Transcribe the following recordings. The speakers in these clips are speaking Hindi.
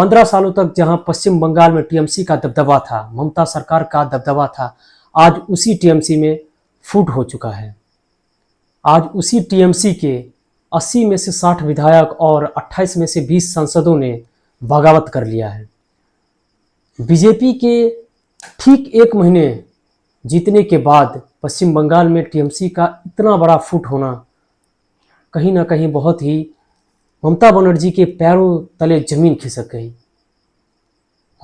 15 सालों तक जहां पश्चिम बंगाल में टीएमसी का दबदबा था, ममता सरकार का दबदबा था, आज उसी टीएमसी में फूट हो चुका है। आज उसी टीएमसी के 80 में से 60 विधायक और 28 में से 20 सांसदों ने बगावत कर लिया है। बीजेपी के ठीक एक महीने जीतने के बाद पश्चिम बंगाल में टीएमसी का इतना बड़ा फूट होना कहीं ना कहीं बहुत ही ममता बनर्जी के पैरों तले जमीन खिसक गई।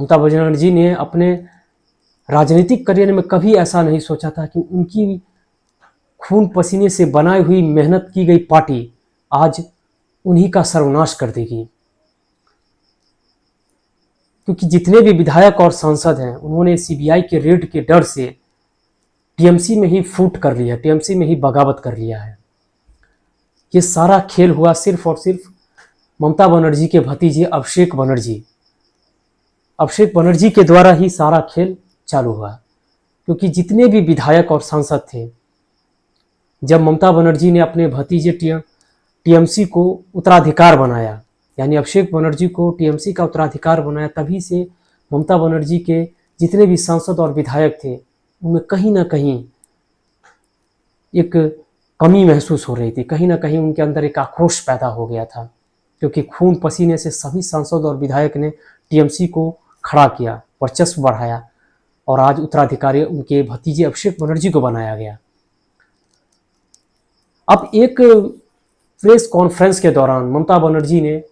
ममता बनर्जी ने अपने राजनीतिक करियर में कभी ऐसा नहीं सोचा था कि उनकी खून पसीने से बनाई हुई मेहनत की गई पार्टी आज उन्हीं का सर्वनाश कर देगी। क्योंकि जितने भी विधायक और सांसद हैं उन्होंने सीबीआई के रेड के डर से टीएमसी में ही फूट कर लिया, टीएमसी में ही बगावत कर लिया है। ये सारा खेल हुआ सिर्फ और सिर्फ ममता बनर्जी के भतीजे अभिषेक बनर्जी के द्वारा ही सारा खेल चालू हुआ। क्योंकि जितने भी विधायक और सांसद थे, जब ममता बनर्जी ने अपने भतीजे टीएमसी को उत्तराधिकार बनाया, यानी अभिषेक बनर्जी को टीएमसी का उत्तराधिकार बनाया, तभी से ममता बनर्जी के जितने भी सांसद और विधायक थे उनमें कहीं ना कहीं एक कमी महसूस हो रही थी, कहीं ना कहीं उनके अंदर एक आक्रोश पैदा हो गया था। क्योंकि खून पसीने से सभी सांसद और विधायक ने टीएमसी को खड़ा किया, वर्चस्व बढ़ाया और आज उत्तराधिकारी उनके भतीजे अभिषेक बनर्जी को बनाया गया। अब एक प्रेस कॉन्फ्रेंस के दौरान ममता बनर्जी ने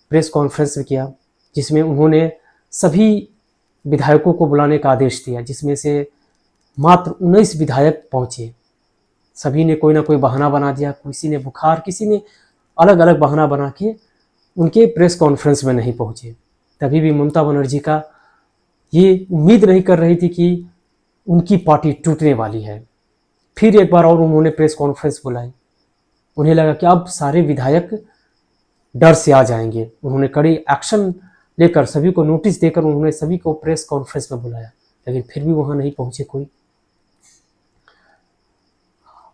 प्रेस कॉन्फ्रेंस किया, जिसमें उन्होंने सभी विधायकों को बुलाने का आदेश दिया, जिसमें से मात्र 19 विधायक पहुंचे। सभी ने कोई ना कोई बहाना बना दिया, किसी ने बुखार, किसी ने अलग अलग बहाना बना के उनके प्रेस कॉन्फ्रेंस में नहीं पहुंचे। तभी भी ममता बनर्जी का ये उम्मीद नहीं कर रही थी कि उनकी पार्टी टूटने वाली है। फिर एक बार और उन्होंने प्रेस कॉन्फ्रेंस बुलाई। उन्हें लगा कि अब सारे विधायक डर से आ जाएंगे। उन्होंने कड़ी एक्शन लेकर सभी को नोटिस देकर उन्होंने सभी को प्रेस कॉन्फ्रेंस में बुलाया, लेकिन फिर भी वहां नहीं पहुंचे कोई।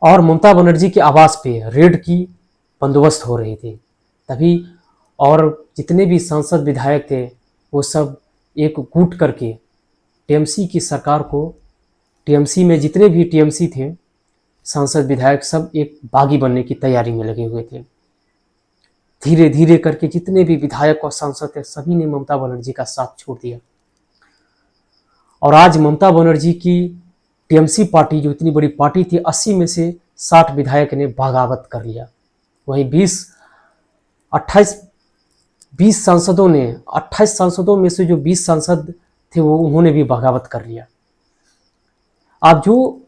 और ममता बनर्जी के आवास पे रेड की बंदोबस्त हो रही थी। तभी और जितने भी सांसद विधायक थे वो सब एक गुट करके टीएमसी की सरकार को, टीएमसी में जितने भी टीएमसी थे सांसद विधायक सब एक बागी बनने की तैयारी में लगे हुए थे। धीरे धीरे करके जितने भी विधायक और सांसद थे सभी ने ममता बनर्जी का साथ छोड़ दिया। और आज ममता बनर्जी की टीएमसी पार्टी, जो इतनी बड़ी पार्टी थी, 80 में से 60 विधायक ने बगावत कर लिया। वहीं 20 सांसदों ने, 28 सांसदों में से जो 20 सांसद थे वो उन्होंने भी बगावत कर लिया। अब जो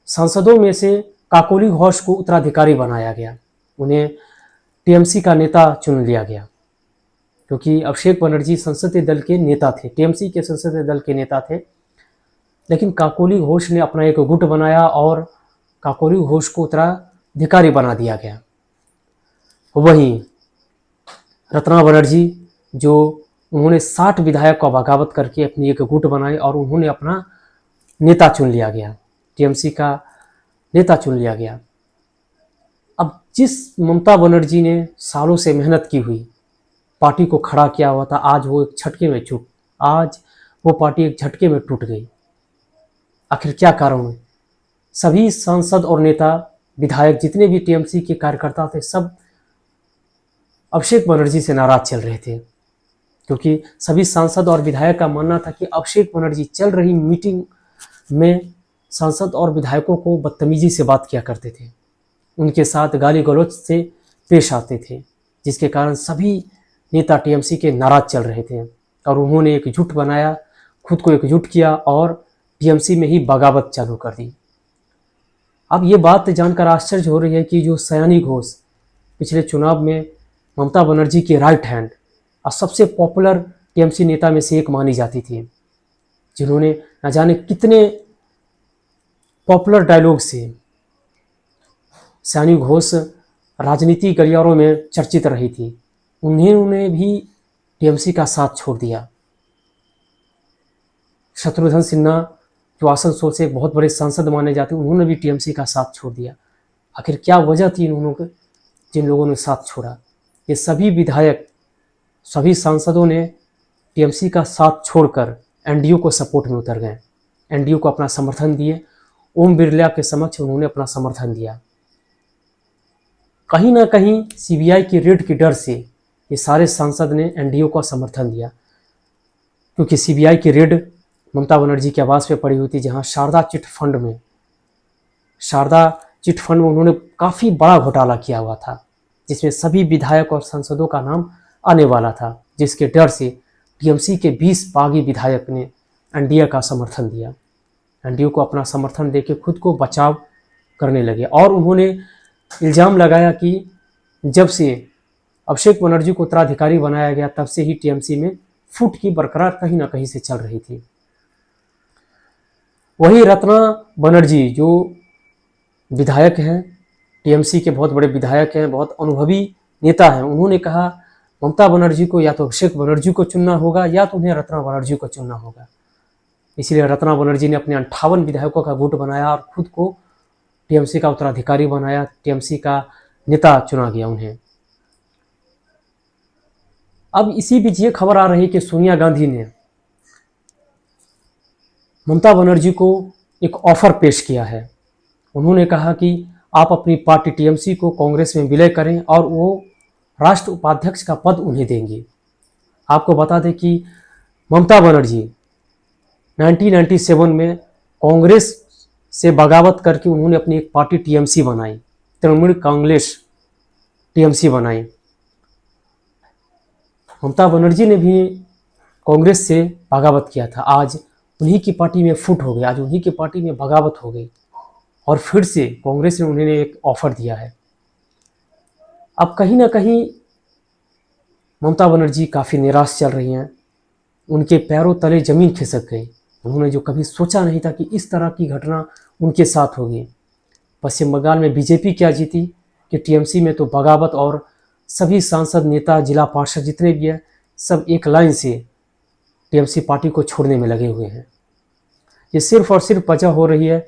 सांसदों में से काकोली घोष को उत्तराधिकारी बनाया गया, उन्हें टीएमसी का नेता चुन लिया गया। क्योंकि अभिषेक बनर्जी संसदीय दल के नेता थे, टीएमसी के संसदीय दल के नेता थे, लेकिन काकोली घोष ने अपना एक गुट बनाया और काकोली घोष को उत्तराधिकारी बना दिया गया। वहीं रत्ना बनर्जी, जो उन्होंने 60 विधायक का बगावत करके अपनी एक गुट बनाई और उन्होंने अपना नेता चुन लिया गया, टीएमसी का नेता चुन लिया गया। अब जिस ममता बनर्जी ने सालों से मेहनत की हुई पार्टी को खड़ा किया हुआ था, आज वो एक झटके में टूट गई। आखिर क्या कारण है? सभी सांसद और नेता विधायक जितने भी टीएमसी के कार्यकर्ता थे सब अभिषेक बनर्जी से नाराज चल रहे थे। क्योंकि सभी सांसद और विधायक का मानना था कि अभिषेक बनर्जी चल रही मीटिंग में सांसद और विधायकों को बदतमीजी से बात किया करते थे, उनके साथ गाली गलौज से पेश आते थे, जिसके कारण सभी नेता टीएमसी के नाराज चल रहे थे। और उन्होंने एक जुट बनाया, खुद को एकजुट किया और टीएमसी में ही बगावत चालू कर दी। अब ये बात जानकर आश्चर्य हो रही है कि जो सयानी घोष पिछले चुनाव में ममता बनर्जी के राइट हैंड और सबसे पॉपुलर टीएमसी नेता में से एक मानी जाती थी, जिन्होंने न जाने कितने पॉपुलर डायलॉग से सयानी घोष राजनीति गलियारों में चर्चित रही थी, उन्होंने भी टीएमसी का साथ छोड़ दिया। शत्रुघ्न सिन्हा, जो आसनसोल से एक बहुत बड़े सांसद माने जाते हैं, उन्होंने भी टीएमसी का साथ छोड़ दिया। आखिर क्या वजह थी जिन लोगों ने साथ छोड़ा? ये सभी विधायक, सभी सांसदों ने टीएमसी का साथ छोड़कर एनडीयू को सपोर्ट में उतर गए, एनडीयू को अपना समर्थन दिए। ओम बिरला के समक्ष उन्होंने अपना समर्थन दिया। कहीं ना कहीं सीबीआई की रेड के डर से ये सारे सांसद ने एनडीयू का समर्थन दिया, क्योंकि सीबीआई की रेड ममता बनर्जी के आवास पे पड़ी हुई थी, जहां शारदा चिट फंड में उन्होंने काफ़ी बड़ा घोटाला किया हुआ था, जिसमें सभी विधायक और सांसदों का नाम आने वाला था, जिसके डर से टीएमसी के 20 बागी विधायक ने एनडीए का समर्थन दिया। एनडीए को अपना समर्थन देकर खुद को बचाव करने लगे और उन्होंने इल्ज़ाम लगाया कि जब से अभिषेक बनर्जी को उत्तराधिकारी बनाया गया तब से ही टीएमसी में फूट की बरकरार कहीं ना कहीं से चल रही थी। वही रत्ना बनर्जी जो विधायक हैं, टीएमसी के बहुत बड़े विधायक हैं, बहुत अनुभवी नेता हैं, उन्होंने कहा ममता बनर्जी को या तो अभिषेक बनर्जी को चुनना होगा या तो उन्हें रत्ना बनर्जी को चुनना होगा। इसलिए रत्ना बनर्जी ने अपने 58 विधायकों का गुट बनाया और खुद को टीएमसी का उत्तराधिकारी बनाया, टीएमसी का नेता चुना गया उन्हें। अब इसी बीच ये खबर आ रही कि सोनिया गांधी ने ममता बनर्जी को एक ऑफर पेश किया है। उन्होंने कहा कि आप अपनी पार्टी टीएमसी को कांग्रेस में विलय करें और वो राष्ट्र उपाध्यक्ष का पद उन्हें देंगे। आपको बता दें कि ममता बनर्जी 1997 में कांग्रेस से बगावत करके उन्होंने अपनी एक पार्टी टीएमसी बनाई, तृणमूल कांग्रेस टीएमसी बनाई। ममता बनर्जी ने भी कांग्रेस से बगावत किया था, आज उन्हीं की पार्टी में फुट हो गई, आज उन्हीं की पार्टी में बगावत हो गई और फिर से कांग्रेस ने उन्हें एक ऑफर दिया है। अब कहीं ना कहीं ममता बनर्जी काफ़ी निराश चल रही हैं, उनके पैरों तले जमीन खिसक गई। उन्होंने जो कभी सोचा नहीं था कि इस तरह की घटना उनके साथ होगी। पश्चिम बंगाल में बीजेपी क्या जीती कि टीएमसी में तो बगावत और सभी सांसद, नेता, जिला पार्षद जितने भी हैं सब एक लाइन से टीएमसी पार्टी को छोड़ने में लगे हुए हैं। ये सिर्फ और सिर्फ वजह हो रही है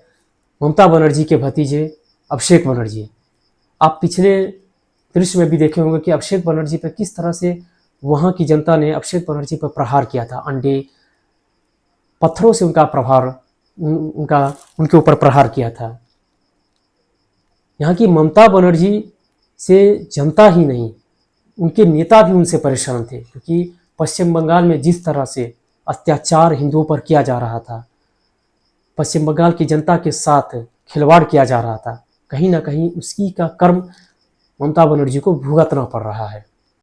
ममता बनर्जी के भतीजे अभिषेक बनर्जी। आप पिछले दृश्य में भी देखे होंगे कि अभिषेक बनर्जी पर किस तरह से वहाँ की जनता ने अभिषेक बनर्जी पर प्रहार किया था, अंडे पत्थरों से उनके ऊपर प्रहार किया था। यहाँ की ममता बनर्जी से जनता ही नहीं, उनके नेता भी उनसे परेशान थे, क्योंकि पश्चिम बंगाल में जिस तरह से अत्याचार हिंदुओं पर किया जा रहा था, पश्चिम बंगाल की जनता के साथ खिलवाड़ किया जा रहा था, कहीं ना कहीं उसी का कर्म ममता बनर्जी को भुगतना पड़ रहा है।